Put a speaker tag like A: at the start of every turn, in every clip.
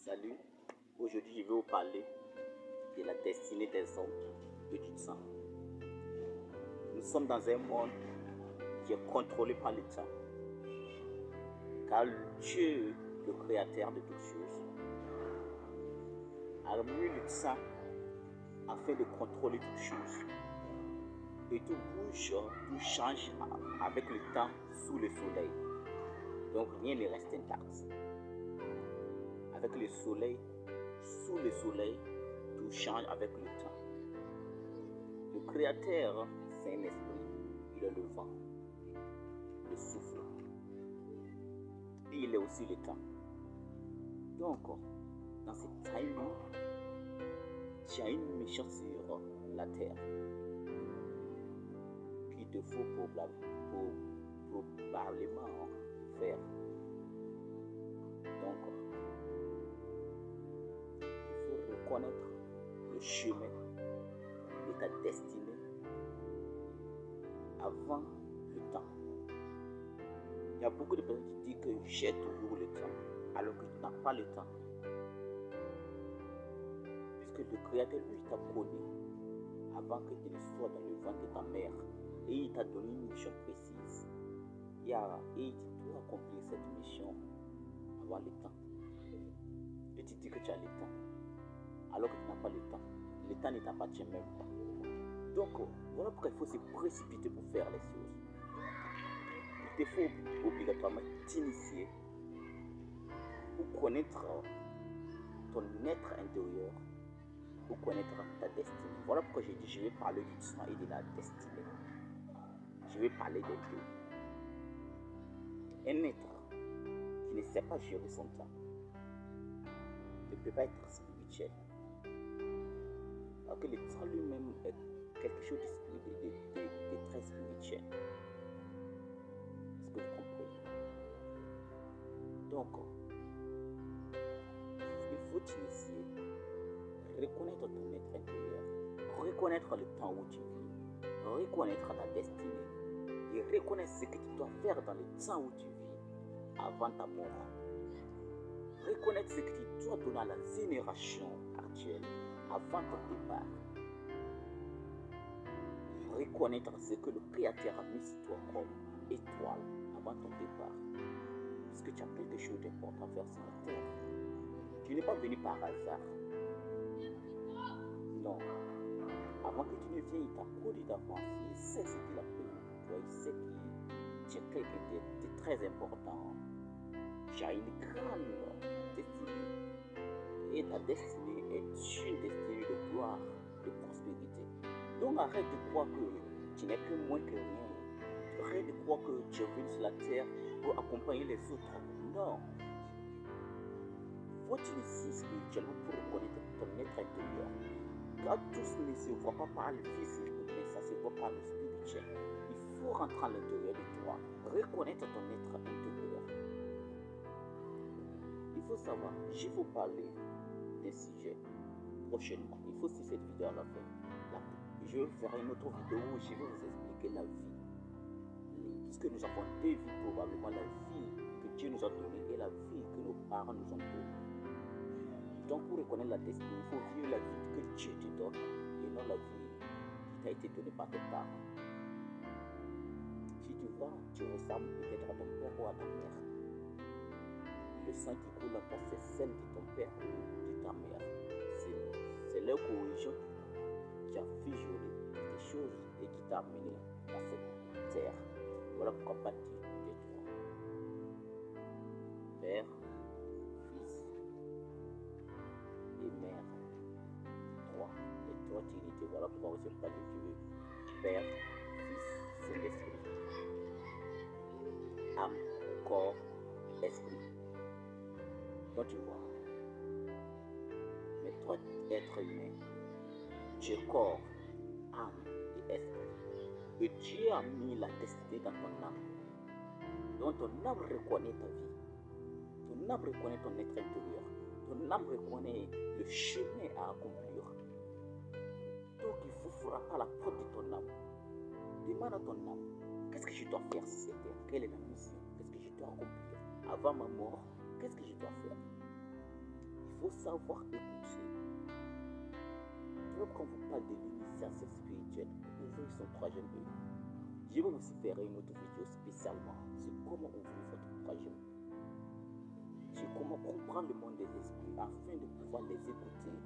A: Salut, aujourd'hui je vais vous parler de la destinée des hommes et du temps. Nous sommes dans un monde qui est contrôlé par le temps, car Dieu, le créateur de toutes choses, a mis le temps afin de contrôler toutes choses. Et tout bouge, tout change avec le temps sous le soleil. Donc rien ne reste intact. Avec le soleil, sous le soleil, tout change avec le temps. Le créateur, c'est un esprit. Il est le vent, le souffle. Et il est aussi le temps. Donc, dans cette timing, tu as une mission sur la terre qu'il te faut probablement faire. Donc, il faut reconnaître le chemin de ta destinée avant le temps. Il y a beaucoup de personnes qui disent que j'ai toujours le temps, alors que tu n'as pas le temps. Puisque le Créateur, lui, t'a connu avant que tu ne sois dans le ventre de ta mère. Et il t'a donné une mission précise. Et il doit accomplir cette mission avant le temps. Et tu dis que tu as le temps, alors que tu n'as pas le temps. Le temps ne t'appartient même pas. Donc, voilà pourquoi il faut se précipiter pour faire les choses. Il te faut obligatoirement t'initier pour connaître ton être intérieur, pour connaître ta destinée. Voilà pourquoi j'ai dit je vais parler du temps et de la destinée. Je vais parler des deux. Un être qui ne sait pas gérer son temps ne peut pas être spirituel. Alors que le temps lui-même est quelque chose de très spirituel. Est-ce que vous comprenez? Donc, il faut t'initier, reconnaître ton être intérieur, reconnaître le temps où tu vis, reconnaître ta destinée et reconnaître ce que tu dois faire dans le temps où tu vis avant ta mort. Reconnaître ce que tu dois donner à la génération actuelle avant ton départ. Reconnaître ce que le Créateur a mis sur toi comme étoile avant ton départ. Parce que tu as quelque chose d'important à faire sur la terre. Tu n'es pas venu par hasard. Non. Avant que tu ne viennes, il t'a connu d'avance. Il sait ce qu'il a prévu pour toi. Il sait que tu es quelqu'un de très important. Tu as une grande destinée. Et ta destinée est une destinée de gloire, de prospérité. Donc arrête de croire que tu n'es que moins que rien. Arrête de croire que tu es venu sur la terre pour accompagner les autres. Non. Faut t'initier spirituellement pour reconnaître ton être intérieur. Car tout ne se voit pas par le physique, mais ça se voit par le spirituel. Il faut rentrer à l'intérieur de toi, reconnaître ton être intérieur. Il faut savoir, je vais vous parler d'un sujet prochainement. Il faut suivre cette vidéo à la fin. Je vais faire une autre vidéo où je vais vous expliquer la vie. Puisque nous avons deux vies, probablement la vie que Dieu nous a donnée et la vie que nos parents nous ont donnée. Donc pour reconnaître la destinée, il faut vivre la vie que Dieu te donne et non la vie qui t'a été donnée par tes parents. Si tu vois, tu ressembles peut-être à ton père ou à ta mère. Le sang qui coule en toi, c'est celle de ton père ou de ta mère. C'est leur origine qui a fusionné des choses et qui t'a amené dans cette terre. Voilà pourquoi pas dire de toi. Père, Fils et Mère. Trois. Les trois trinités. Voilà pourquoi je parle de Dieu. Père, Fils, Saint-Esprit. Âme, corps, esprit. Donc tu vois. Mais toi, être humain, tu es corps, âme et esprit. Et Dieu a mis la destinée dans ton âme. Donc ton âme reconnaît ta vie. Ton âme reconnaît ton être intérieur. Ton âme reconnaît le chemin à accomplir. Donc il faut frapper à la porte de ton âme. Demande à ton âme, qu'est-ce que je dois faire sur cette terre? Quelle est la mission? Qu'est-ce que je dois accomplir? Avant ma mort, qu'est-ce que je dois faire? Il faut savoir écouter. Quand vous parlez de l'initiation spirituelle, les uns sont 3e œil. Je vais aussi faire une autre vidéo spécialement sur comment ouvrir votre 3e œil. Sur comment comprendre le monde des esprits afin de pouvoir les écouter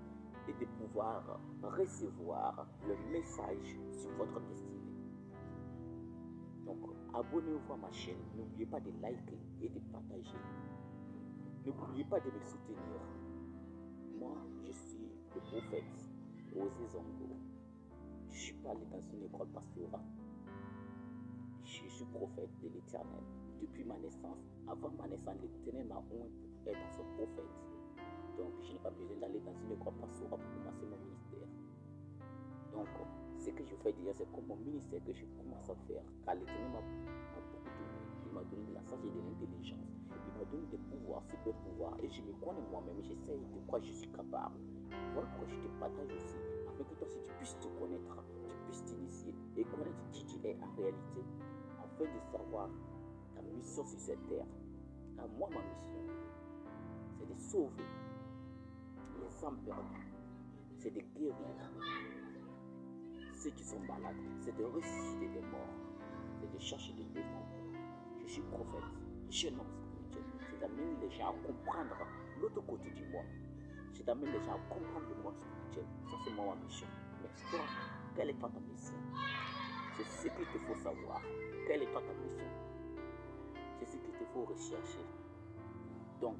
A: et de pouvoir recevoir le message sur votre destinée. Donc, abonnez-vous à ma chaîne. N'oubliez pas de liker et de partager. N'oubliez pas de me soutenir. Moi, je suis le prophète Osé Zongo. Je suis pas allé dans une école pastorale. Je suis prophète de l'Éternel. Depuis ma naissance, avant ma naissance, l'Éternel m'a oint pour être son prophète. Donc, je n'ai pas besoin d'aller dans une école pastorale pour commencer mon ministère. Donc, ce que je fais déjà, c'est comme mon ministère que je commence à faire. Car l'Éternel m'a beaucoup donné. Il m'a donné de la sagesse et de l'intelligence. Il m'a donné des pouvoirs, super pouvoirs. Et je me connais moi-même. J'essaie de quoi je suis capable. Voilà pourquoi je te partage aussi. Afin que toi aussi tu puisses te connaître, tu puisses t'initier et connaître qui tu es en réalité. Afin de savoir ta mission sur cette terre. Car moi, ma mission, c'est de sauver les âmes perdues. C'est de guérir ceux qui sont malades. C'est de ressusciter des morts. C'est de chercher des démons. Je suis prophète. Je suis un homme spirituel. C'est d'amener les gens à comprendre l'autre côté du monde. C'est d'amener les gens à comprendre le monde spirituel. Ça, c'est moi, ma mission. Mais toi, quelle est toi ta mission? C'est ce qu'il te faut savoir. Quelle est toi ta mission? C'est ce qu'il te faut rechercher. Donc,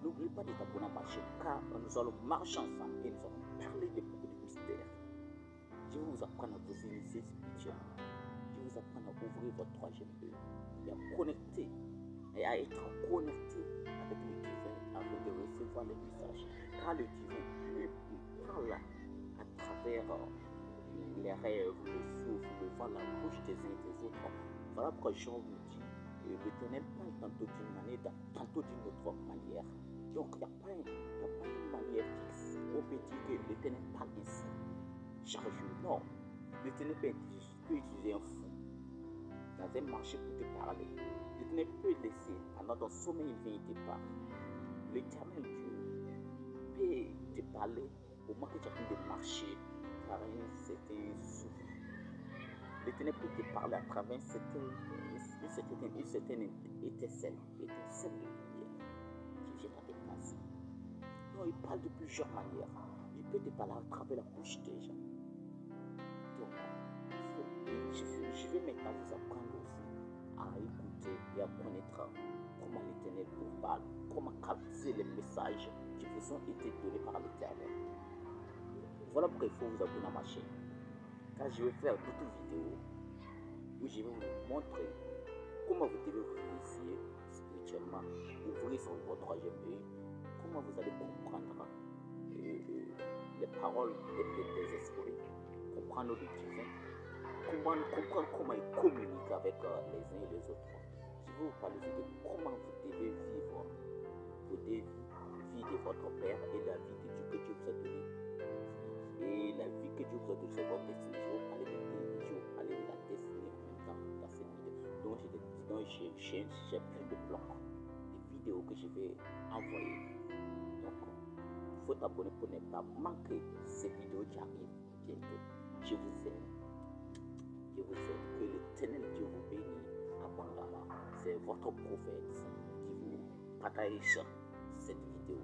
A: n'oublie pas de t'abonner à ma chaîne, car nous allons marcher ensemble et nous allons parler de beaucoup de mystères. Je vais vous apprendre à vous initier spirituellement. Je vais vous apprendre à ouvrir votre 3e œil et à connecter et à être connecté avec le divin afin de recevoir les messages. Car le divin lui parle à travers les rêves, le souffle, le vent, la bouche des uns et des autres. Voilà pourquoi Jean nous dit l'Éternel parle tantôt d'une manière, tantôt d'une autre manière. Donc il n'y a pas une manière fixe. On peut dire que l'Éternel parle ici chaque jour. Non, l'Éternel peut utiliser un fou dans un marché pour te parler. L'Éternel peut laisser pendant ton sommeil, il vient et te parle. L'Éternel Dieu peut te parler au moment que tu es en train de marcher par un certain souffle. L'Éternel peut te parler à travers une certaine étincelle de lumière qui vient à te passer. Donc il parle de plusieurs manières. Il peut te parler à travers la bouche des gens. Donc, je vais maintenant vous apprendre aussi à écouter et à connaître comment l'Éternel vous parle, comment capter les messages qui vous ont été donnés par l'Éternel. Voilà pourquoi il faut vous abonner à ma chaîne. Car je vais faire d'autres vidéos où je vais vous montrer comment vous devez vous initier spirituellement, ouvrir sur votre 3e œil, comment vous allez comprendre les paroles des esprits, comprendre le divin, comprendre comment ils communiquent avec les uns et les autres. Je vais vous parler de comment vous devez vivre vie de votre Père et la vie de Dieu que Dieu vous a donnée. Et la vie que Dieu vous a donnée, c'est votre destinée. Je vais vous parler de Dieu, je vais vous parler de la destinée en même temps dans cette vidéo. Donc j'ai plein de blocs, des vidéos que je vais envoyer. Donc, il faut t'abonner pour ne pas manquer ces vidéos qui arrivent bientôt. Je vous aime. Je vous aime. Que l'Éternel Dieu vous bénisse abondamment. C'est votre prophète qui vous partage cette vidéo.